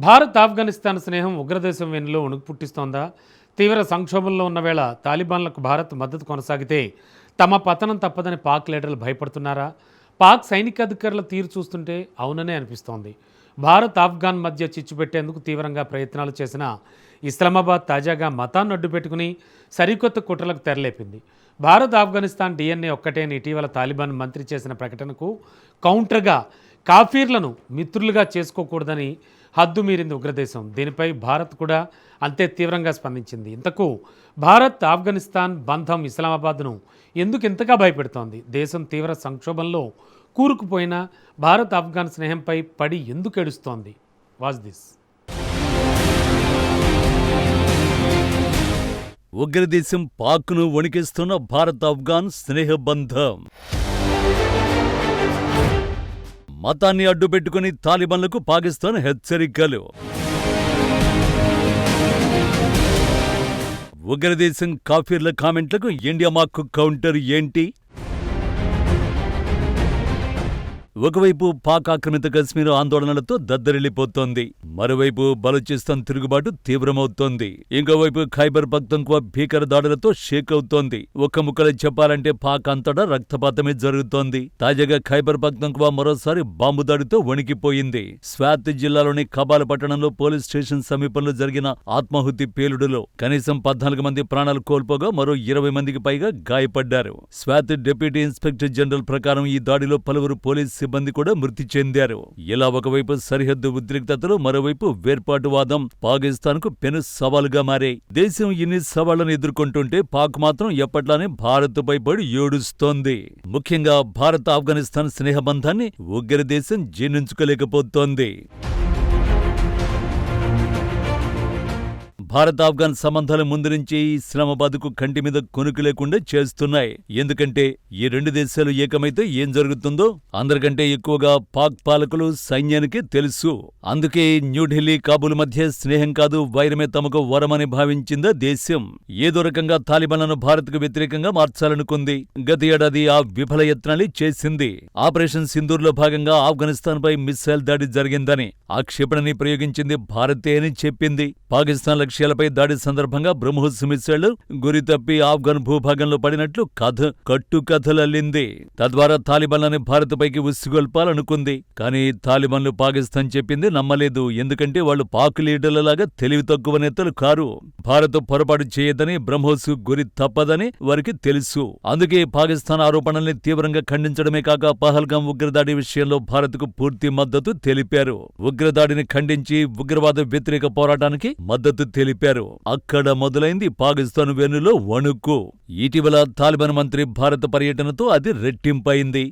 భారత్ ఆఫ్ఘనిస్తాన్ స్నేహం ఉగ్రదేశం వెన్నులో వణుకు పుట్టిస్తోందా? తీవ్ర సంక్షోభంలో ఉన్న వేళ తాలిబాన్లకు భారత్ మద్దతు కొనసాగితే తమ పతనం తప్పదని పాక్ లీడర్లు భయపడుతున్నారా? పాక్ సైనికాధికారుల తీరు చూస్తుంటే అవుననే అనిపిస్తోంది. భారత్ ఆఫ్ఘాన్ మధ్య చిచ్చు పెట్టేందుకు తీవ్రంగా ప్రయత్నాలు చేసిన ఇస్లామాబాద్ తాజాగా మతాన్ని అడ్డుపెట్టుకుని సరికొత్త కుట్రలకు తెరలేపింది. భారత్ ఆఫ్ఘనిస్తాన్ డిఎన్ఏ ఒక్కటే అని ఇటీవల తాలిబాన్ మంత్రి చేసిన ప్రకటనకు కౌంటర్గా కాఫీర్లను మిత్రులుగా చేసుకోకూడదని హద్దు మీరింది ఉగ్రదేశం. దీనిపై భారత్ కూడా అంతే తీవ్రంగా స్పందించింది. ఇంతకు భారత్ ఆఫ్ఘనిస్తాన్ బంధం ఇస్లామాబాద్ను ఎందుకు ఇంతగా భయపెడుతోంది? దేశం తీవ్ర సంక్షోభంలో కూరుకుపోయిన భారత్ ఆఫ్ఘాన్ స్నేహంపై పడి ఎందుకు ఏడుస్తోంది? Watch this. ఉగ్రదేశం పాక్ను వణికిస్తున్న భారత్ ఆఫ్ఘాన్ స్నేహబంధం. మతాన్ని అడ్డుపెట్టుకుని తాలిబాన్లకు పాకిస్తాన్ హెచ్చరికలు. ఉగ్రదేశం కాఫీర్ల కామెంట్లకు ఇండియా మాకు కౌంటర్ ఏంటి? ఒకవైపు పాక్ ఆక్రమిత కశ్మీర్ ఆందోళనలతో దద్దరిల్లిపోతోంది. మరోవైపు బలూచిస్తాన్ తిరుగుబాటు తీవ్రమవుతోంది. ఇంకోవైపు ఖైబర్ పఖ్తూన్ఖ్వా భీకర దాడులతో షేక్ అవుతోంది. ఒక్క ముక్కలో చెప్పాలంటే పాక్ అంతటా రక్తపాతమే జరుగుతోంది. తాజాగా ఖైబర్ పఖ్తూన్ఖ్వా మరోసారి బాంబు దాడితో వణికిపోయింది. స్వాత్ జిల్లాలోని కబాల్ పట్టణంలో పోలీస్ స్టేషన్ సమీపంలో జరిగిన ఆత్మాహుతి పేలుడులో కనీసం 14 మంది ప్రాణాలు కోల్పోగా మరో 20 మందికి పైగా గాయపడ్డారు. స్వాత్ డిప్యూటీ ఇన్స్పెక్టర్ జనరల్ ప్రకారం ఈ దాడిలో పలువురు పోలీస్ సిబ్బంది కూడా మృతి చెందారు. ఇలా ఒకవైపు సరిహద్దు ఉద్రిక్తతలు, మరోవైపు వేర్పాటువాదం పాకిస్తాన్కు పెను సవాలుగా మారాయి. దేశం ఇన్ని సవాళ్లను ఎదుర్కొంటుంటే పాక్ మాత్రం ఎప్పట్లానే భారత్పై పడి ఏడుస్తోంది. ముఖ్యంగా భారత్ ఆఫ్ఘనిస్తాన్ స్నేహబంధాన్ని ఉగ్రదేశం జీర్ణించుకోలేకపోతోంది. భారత్ ఆఫ్ఘాన్ సంబంధాల ముందు నుంచి ఇస్లామాబాద్కు కంటి మీద కొనుకు లేకుండా చేస్తున్నాయి. ఎందుకంటే ఈ రెండు దేశాలు ఏకమైతే ఏం జరుగుతుందో అందరికంటే ఎక్కువగా పాక్ పాలకులు సైన్యానికే తెలుసు. అందుకే న్యూఢిల్లీ కాబూల్ మధ్య స్నేహం కాదు వైరమే తమకు వరమని భావించిందా దేశం. ఏదో రకంగా తాలిబాన్లను భారత్కు వ్యతిరేకంగా మార్చాలనుకుంది. గత ఏడాది ఆ విఫల యత్నాన్ని చేసింది. ఆపరేషన్ సింధూర్లో భాగంగా ఆఫ్ఘనిస్తాన్పై మిస్సైల్ దాడి జరిగిందని, ఆ క్షిపణిని ప్రయోగించింది భారతే అని చెప్పింది. పాకిస్తాన్ లక్ష్యాలపై దాడి సందర్భంగా బ్రహ్మోస్ మిసైళ్లు గురి తప్పి ఆఫ్ఘన్ భూభాగంలో పడినట్లు కట్టుకథలల్లింది. తద్వారా తాలిబాన్లని భారత్పైకి ఉసిగొల్పాలనుకుంది. కానీ తాలిబాన్లు పాకిస్తాన్ చెప్పింది నమ్మలేదు. ఎందుకంటే వాళ్లు పాక్ లీడర్లలాగా తెలివి తక్కువ నేతలు కారు. భారత్ పొరపాటు చేయదని, బ్రహ్మోస్ గురి తప్పదని వారికి తెలుసు. అందుకే పాకిస్తాన్ ఆరోపణల్ని తీవ్రంగా ఖండించడమే కాక పహల్గాం ఉగ్రదాడి విషయంలో భారత్కు పూర్తి మద్దతు తెలిపారు. ఉగ్రదాడిని ఖండించి ఉగ్రవాద వ్యతిరేక పోరాటానికి మద్దతు తెలిపారు. అక్కడ మొదలైంది పాకిస్తాన్ వెన్నులో వణుకు. ఇటీవల తాలిబాన్ మంత్రి భారత పర్యటనతో అది రెట్టింపైంది.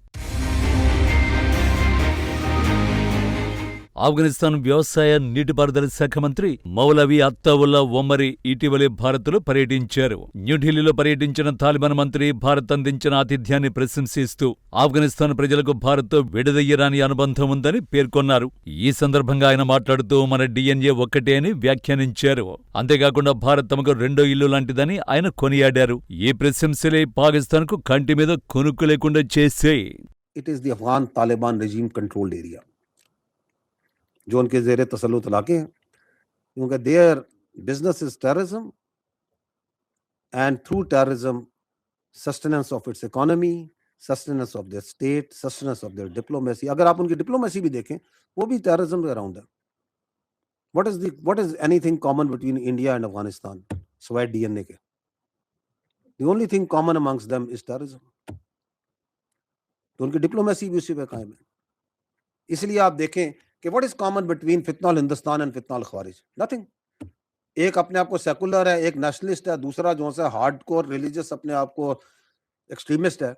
ఆఫ్ఘనిస్తాన్ వ్యవసాయ నీటిపారుదల శాఖ మంత్రి మౌలవీ అత్తావుల్లా ఒమరీ ఇటీవలే భారత్లో పర్యటించారు. న్యూఢిల్లీలో పర్యటించిన తాలిబాన్ మంత్రి భారత్ అందించిన ఆతిథ్యాన్ని ప్రశంసిస్తూ ఆఫ్ఘనిస్తాన్ ప్రజలకు భారత్తో విడదయ్యరాని అనుబంధం ఉందని పేర్కొన్నారు. ఈ సందర్భంగా ఆయన మాట్లాడుతూ మన డిఎన్ఏ ఒక్కటే అని వ్యాఖ్యానించారు. అంతేకాకుండా భారత్ తమకు రెండో ఇల్లు లాంటిదని ఆయన కొనియాడారు. ఈ ప్రశంసలే పాకిస్తాన్కు కంటి మీద కొనుక్కు లేకుండా చేశాయి. It is the Afghan Taliban regime controlled area जो उनके जेर तसल्लुत इलाके हैं, क्योंकि their business is terrorism and through terrorism sustenance of its economy, sustenance of their state, sustenance of their diplomacy. अगर आप उनकी डिप्लोमेसी भी देखें वो भी टेररिज्म के अराउंड है. what is anything common between India and Afghanistan सिवाय डीएनए के? The only thing common amongst them is terrorism. तो उनकी डिप्लोमेसी भी उसी पे कायम है. इसलिए आप देखें कि व्हाट इज कॉमन बिटवीन फितनाल हिंदुस्तान एंड फितनाल खारिज? नथिंग. एक अपने आप को सेकुलर है, एक नेशनलिस्ट है, दूसरा जो है हार्डकोर रिलीजियस अपने आप को एक्सट्रीमिस्ट है.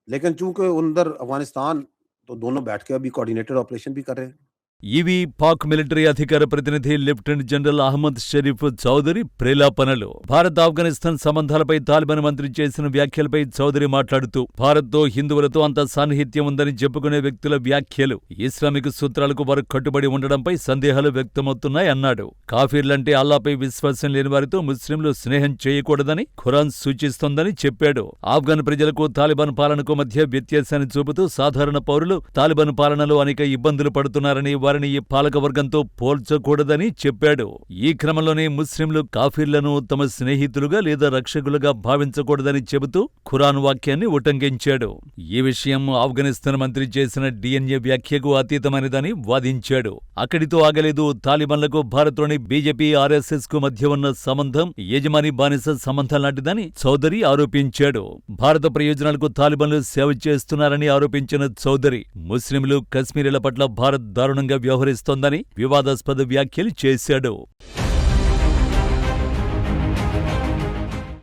लेकिन चूंकि अंदर अफगानिस्तान तो दोनों बैठ के अभी कोऑर्डिनेटेड ऑपरेशन भी कर रहे हैं. ఇవి పాక్ మిలిటరీ అధికార ప్రతినిధి లెఫ్టినెంట్ జనరల్ అహ్మద్ షరీఫ్ చౌదరి ప్రేలాపనలు. భారత్ ఆఫ్ఘనిస్తాన్ సంబంధాలపై తాలిబాన్ మంత్రి చేసిన వ్యాఖ్యలపై చౌదరి మాట్లాడుతూ భారత్తో హిందువులతో అంత సాన్నిహిత్యం ఉందని చెప్పుకునే వ్యక్తుల వ్యాఖ్యలు ఇస్లామిక్ సూత్రాలకు వారు కట్టుబడి ఉండడంపై సందేహాలు వ్యక్తమవుతున్నాయన్నాడు. కాఫీర్లంటే అల్లాపై విశ్వాసం లేని వారితో ముస్లింలు స్నేహం చేయకూడదని ఖురాన్ సూచిస్తోందని చెప్పాడు. ఆఫ్ఘన్ ప్రజలకు తాలిబాన్ పాలనకు మధ్య వ్యత్యాసాన్ని చూపుతూ సాధారణ పౌరులు తాలిబాన్ పాలనలో అనేక ఇబ్బందులు పడుతున్నారని వారిని ఈ పాలకవర్గంతో పోల్చకూడదని చెప్పాడు. ఈ క్రమంలోనే ముస్లింలు కాఫీర్లను తమ స్నేహితులుగా లేదా రక్షకులుగా భావించకూడదని చెబుతూ ఖురాన్ వాక్యాన్ని ఉటంకించాడు. ఈ విషయం ఆఫ్ఘనిస్తాన్ మంత్రి చేసిన DNA వ్యాఖ్యకు అతీతమైనదని వాదించాడు. అక్కడితో ఆగలేదు. తాలిబాన్లకు భారత్లోని బీజేపీ RSS కు మధ్య ఉన్న సంబంధం యజమాని బానిస సంబంధం లాంటిదని చౌదరి ఆరోపించాడు. భారత ప్రయోజనాలకు తాలిబాన్లు సేవ చేస్తున్నారని ఆరోపించిన చౌదరి ముస్లింలు, కశ్మీరీల పట్ల భారత్ దారుణంగా వ్యవహరిస్తోందని వివాదాస్పద వ్యాఖ్యలు చేశాడు.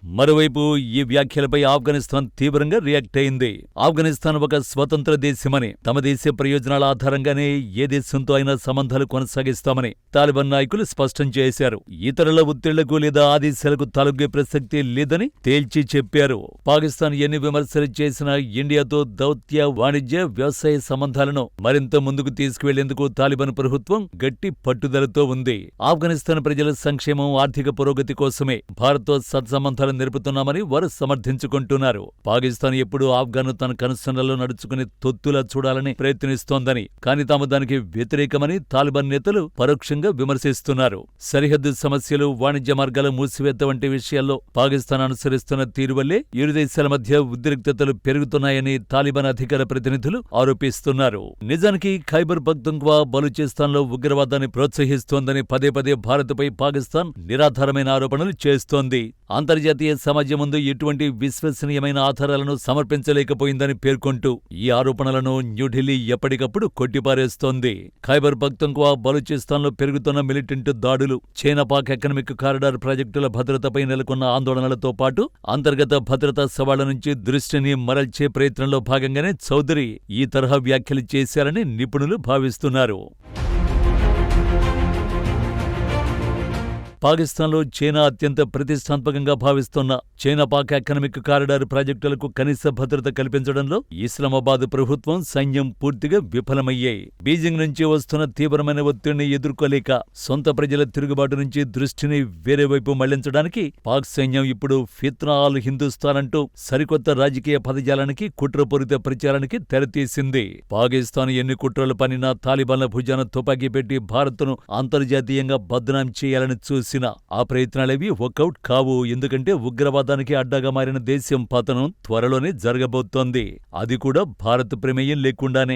మరోవైపు ఈ వ్యాఖ్యలపై ఆఫ్ఘనిస్తాన్ తీవ్రంగా రియాక్ట్ అయింది. ఆఫ్ఘనిస్తాన్ ఒక స్వతంత్ర దేశమని, తమ దేశ ప్రయోజనాల ఆధారంగానే ఏ దేశంతో అయినా సంబంధాలు కొనసాగిస్తామని తాలిబాన్ నాయకులు స్పష్టం చేశారు. ఇతరుల ఒత్తిళ్లకు లేదా ఆదేశాలకు తలొగ్గే ప్రసక్తి లేదని తేల్చి చెప్పారు. పాకిస్తాన్ ఎన్ని విమర్శలు చేసినా ఇండియాతో దౌత్య, వాణిజ్య, వ్యవసాయ సంబంధాలను మరింత ముందుకు తీసుకువెళ్లేందుకు తాలిబాన్ ప్రభుత్వం గట్టి పట్టుదలతో ఉంది. ఆఫ్ఘనిస్తాన్ ప్రజల సంక్షేమం, ఆర్థిక పురోగతి కోసమే భారత్తో సత్సంబంధాలు నిలుపుతున్నామని వారు సమర్థించుకుంటున్నారు. పాకిస్తాన్ ఎప్పుడూ ఆఫ్ఘన్ తన కనుసన్నల్లో నడుచుకుని తొత్తులా చూడాలని ప్రయత్నిస్తోందని, కానీ తాము దానికి వ్యతిరేకమని తాలిబాన్ నేతలు పరోక్షంగా విమర్శిస్తున్నారు. సరిహద్దు సమస్యలు, వాణిజ్య మార్గాల మూసివేత వంటి విషయాల్లో పాకిస్తాన్ అనుసరిస్తున్న తీరు వల్లే ఇరు దేశాల మధ్య ఉద్రిక్తతలు పెరుగుతున్నాయని తాలిబాన్ అధికార ప్రతినిధులు ఆరోపిస్తున్నారు. నిజానికి ఖైబర్ పఖ్తుంఖ్వా, బలూచిస్తాన్లో ఉగ్రవాదాన్ని ప్రోత్సహిస్తోందని పదే పదే భారత్పై పాకిస్తాన్ నిరాధారమైన ఆరోపణలు చేస్తోంది. అంతర్జాతీయ సమాజం ముందు ఎటువంటి విశ్వసనీయమైన ఆధారాలను సమర్పించలేకపోయిందని పేర్కొంటూ ఈ ఆరోపణలను న్యూఢిల్లీ ఎప్పటికప్పుడు కొట్టిపారేస్తోంది. ఖైబర్ పఖ్తుంఖ్వా, బలూచిస్తాన్లో పెరుగుతున్న మిలిటెంట్ దాడులు, చైనా-పాక్ ఎకనామిక్ కారిడార్ ప్రాజెక్టుల భద్రతపై నెలకొన్న ఆందోళనలతో పాటు అంతర్గత భద్రతా సవాళ్ల నుంచి దృష్టిని మరల్చే ప్రయత్నంలో భాగంగానే చౌదరి ఈ తరహా వ్యాఖ్యలు చేశారని నిపుణులు భావిస్తున్నారు. పాకిస్తాన్లో చైనా అత్యంత ప్రతిష్టాత్మకంగా భావిస్తున్న చైనా-పాక్ ఎకనామిక్ కారిడార్ ప్రాజెక్టులకు కనీస భద్రత కల్పించడంలో ఇస్లామాబాద్ ప్రభుత్వం, సైన్యం పూర్తిగా విఫలమయ్యాయి. బీజింగ్ నుంచి వస్తున్న తీవ్రమైన ఒత్తిడిని ఎదుర్కోలేక సొంత ప్రజల తిరుగుబాటు నుంచి దృష్టిని వేరే వైపు మళ్లించడానికి పాక్ సైన్యం ఇప్పుడు ఫిత్నా ఆల్ హిందుస్థాన్ అంటూ సరికొత్త రాజకీయ పదజాలానికి, కుట్రపూరిత ప్రచారానికి తెరతీసింది. పాకిస్తాన్ ఎన్ని కుట్రలు పన్నినా తాలిబాన్ల భుజాన తుపాకీ పెట్టి భారత్ను అంతర్జాతీయంగా బద్నాం చేయాలని చూసి ఆ ప్రయత్నాలేవి వర్కౌట్ కావు. ఎందుకంటే ఉగ్రవాదానికి అడ్డాగా మారిన దేశం పతనం త్వరలోనే జరగబోతోంది. అది కూడా భారత్ ప్రమేయం లేకుండానే.